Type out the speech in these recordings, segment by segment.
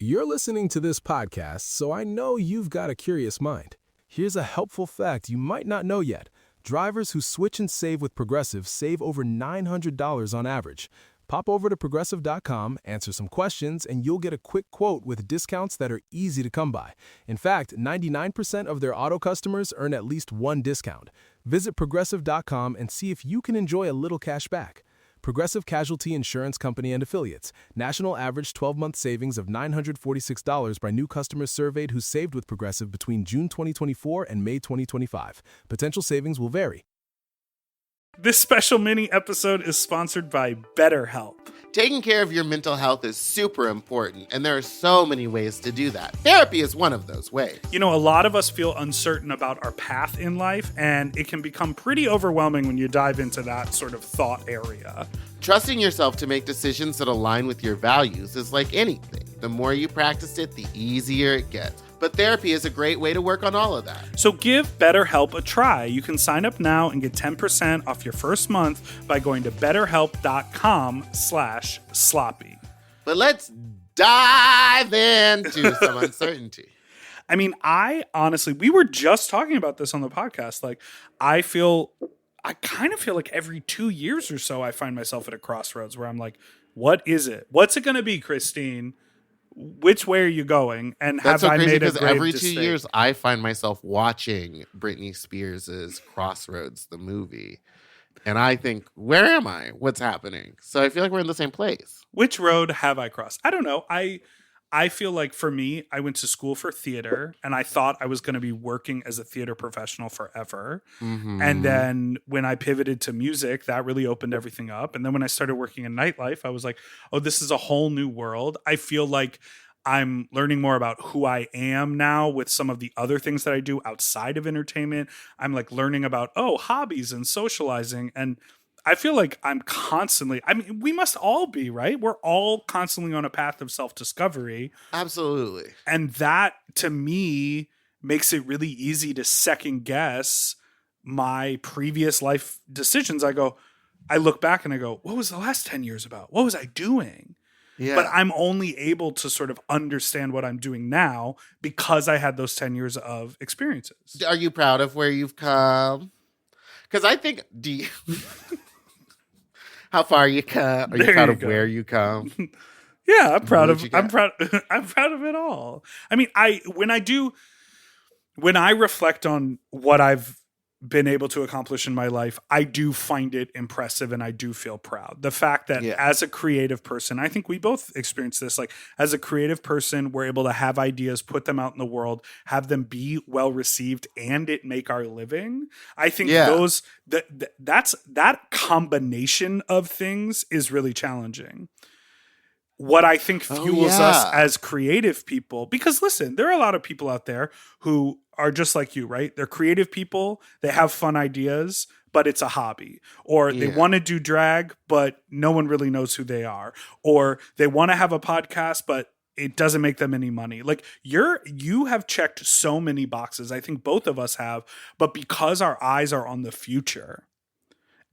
You're listening to this podcast, so I know you've got a curious mind. Here's a helpful fact you might not know yet. Drivers who switch and save with Progressive save over $900 on average. Pop over to Progressive.com, answer some questions, and you'll get a quick quote with discounts that are easy to come by. In fact, 99% of their auto customers earn at least one discount. Visit Progressive.com and see if you can enjoy a little cash back. Progressive Casualty Insurance Company and Affiliates. National average 12-month savings of $946 by new customers surveyed who saved with Progressive between June 2024 and May 2025. Potential savings will vary. This special mini episode is sponsored by Betterhelp. Taking care of your mental health is super important, and there are so many ways to do that. Therapy is one of those ways. You know, a lot of us feel uncertain about our path in life, and it can become pretty overwhelming when you dive into that sort of thought area. Trusting yourself to make decisions that align with your values is like anything. The more you practice it, the easier it gets. But therapy is a great way to work on all of that. So give BetterHelp a try. You can sign up now and get 10% off your first month by going to betterhelp.com/sloppy. But let's dive into some uncertainty. I mean, we were just talking about this on the podcast. Like, I kind of feel like every 2 years or so, I find myself at a crossroads where I'm like, what is it? What's it going to be, Christine? Which way are you going? And That's so I crazy made a because grave every mistake? 2 years I find myself watching Britney Spears' Crossroads, the movie. And I think, where am I? What's happening? So I feel like we're in the same place. Which road have I crossed? I don't know. I feel like for me, I went to school for theater and I thought I was going to be working as a theater professional forever. Mm-hmm. And then when I pivoted to music, that really opened everything up. And then when I started working in nightlife, I was like, oh, this is a whole new world. I feel like I'm learning more about who I am now with some of the other things that I do outside of entertainment. I'm like learning about, hobbies and socializing. And I feel like I'm constantly, we must all be, right? We're all constantly on a path of self-discovery. Absolutely. And that, to me, makes it really easy to second guess my previous life decisions. I look back and I go, what was the last 10 years about? What was I doing? Yeah. But I'm only able to sort of understand what I'm doing now because I had those 10 years of experiences. Are you proud of where you've come? Because I think, how far you come? Are you proud of where you come? Yeah, I'm proud of I'm proud of it all. I mean, when I reflect on what I've been able to accomplish in my life, I do find it impressive and I do feel proud. The fact that as a creative person, I think we both experience this, like as a creative person, we're able to have ideas, put them out in the world, have them be well received and it make our living. I think that combination of things is really challenging. What I think fuels us as creative people, because listen, there are a lot of people out there who are just like you, right? They're creative people. They have fun ideas, but it's a hobby. Or they want to do drag, but no one really knows who they are. Or they want to have a podcast, but it doesn't make them any money. Like you have checked so many boxes. I think both of us have, but because our eyes are on the future,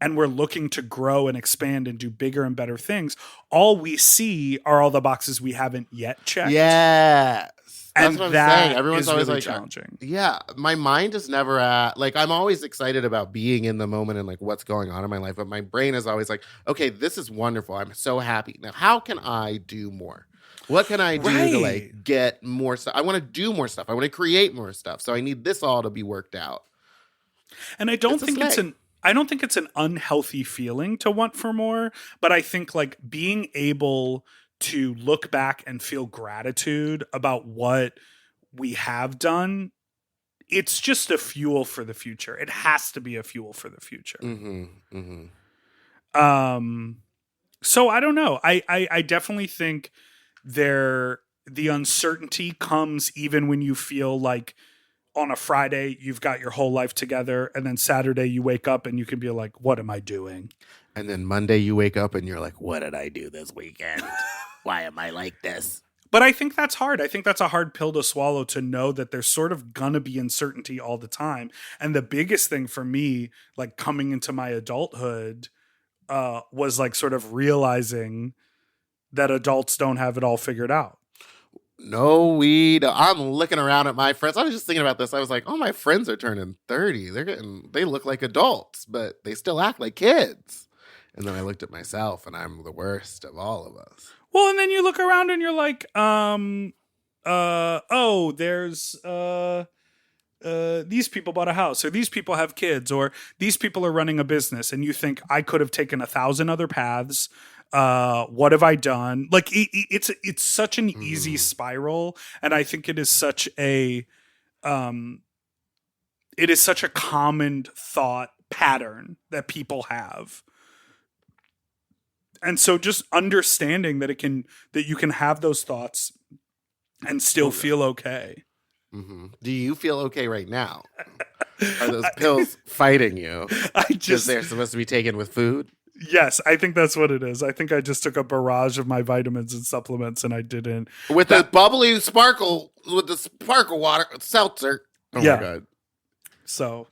and we're looking to grow and expand and do bigger and better things, all we see are all the boxes we haven't yet checked. Yes. And that's what that I'm saying. Everyone's always really like, challenging. Yeah. My mind is never at, like, I'm always excited about being in the moment and like what's going on in my life. But my brain is always like, okay, this is wonderful. I'm so happy. Now, how can I do more? What can I do to like get more stuff? I want to do more stuff. I want to create more stuff. So I need this all to be worked out. And I don't think it's an unhealthy feeling to want for more, but I think like being able to look back and feel gratitude about what we have done, it's just a fuel for the future. It has to be a fuel for the future. Mm-hmm, mm-hmm. So I don't know. I definitely think the uncertainty comes even when you feel like on a Friday, you've got your whole life together. And then Saturday you wake up and you can be like, what am I doing? And then Monday you wake up and you're like, what did I do this weekend? Why am I like this? But I think that's hard. I think that's a hard pill to swallow, to know that there's sort of gonna be uncertainty all the time. And the biggest thing for me, like coming into my adulthood, was like sort of realizing that adults don't have it all figured out. No, we don't. I'm looking around at my friends. I was just thinking about this. I was like, oh, my friends are turning 30. They look like adults, but they still act like kids. And then I looked at myself, and I'm the worst of all of us. Well, and then you look around and you're like, there's these people bought a house, or these people have kids, or these people are running a business, and you think, I could have taken 1,000 other paths. What have I done? Like it's such an easy spiral, and I think it is such a common thought pattern that people have. And so just understanding that you can have those thoughts and still feel okay. Mm-hmm. Do you feel okay right now? Are those pills fighting you? Because they're supposed to be taken with food? Yes, I think that's what it is. I think I just took a barrage of my vitamins and supplements, and I didn't. With the bubbly sparkle, with the sparkle water, seltzer. Oh my God. So,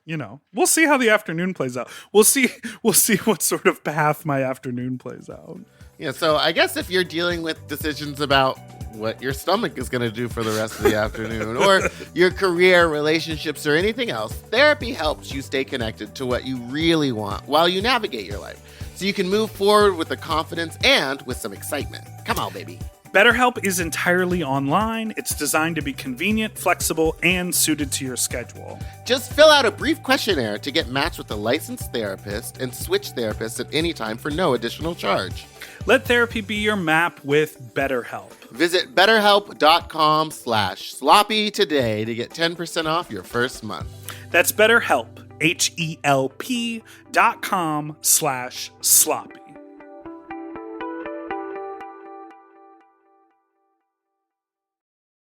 we'll see how the afternoon plays out. We'll see what sort of path my afternoon plays out. Yeah, so I guess if you're dealing with decisions about what your stomach is going to do for the rest of the afternoon, or your career, relationships, or anything else, therapy helps you stay connected to what you really want while you navigate your life, so you can move forward with the confidence and with some excitement. Come on, baby. BetterHelp is entirely online. It's designed to be convenient, flexible, and suited to your schedule. Just fill out a brief questionnaire to get matched with a licensed therapist and switch therapists at any time for no additional charge. Let therapy be your map with BetterHelp. Visit betterhelp.com/sloppy today to get 10% off your first month. That's BetterHelp, HELP.com/sloppy.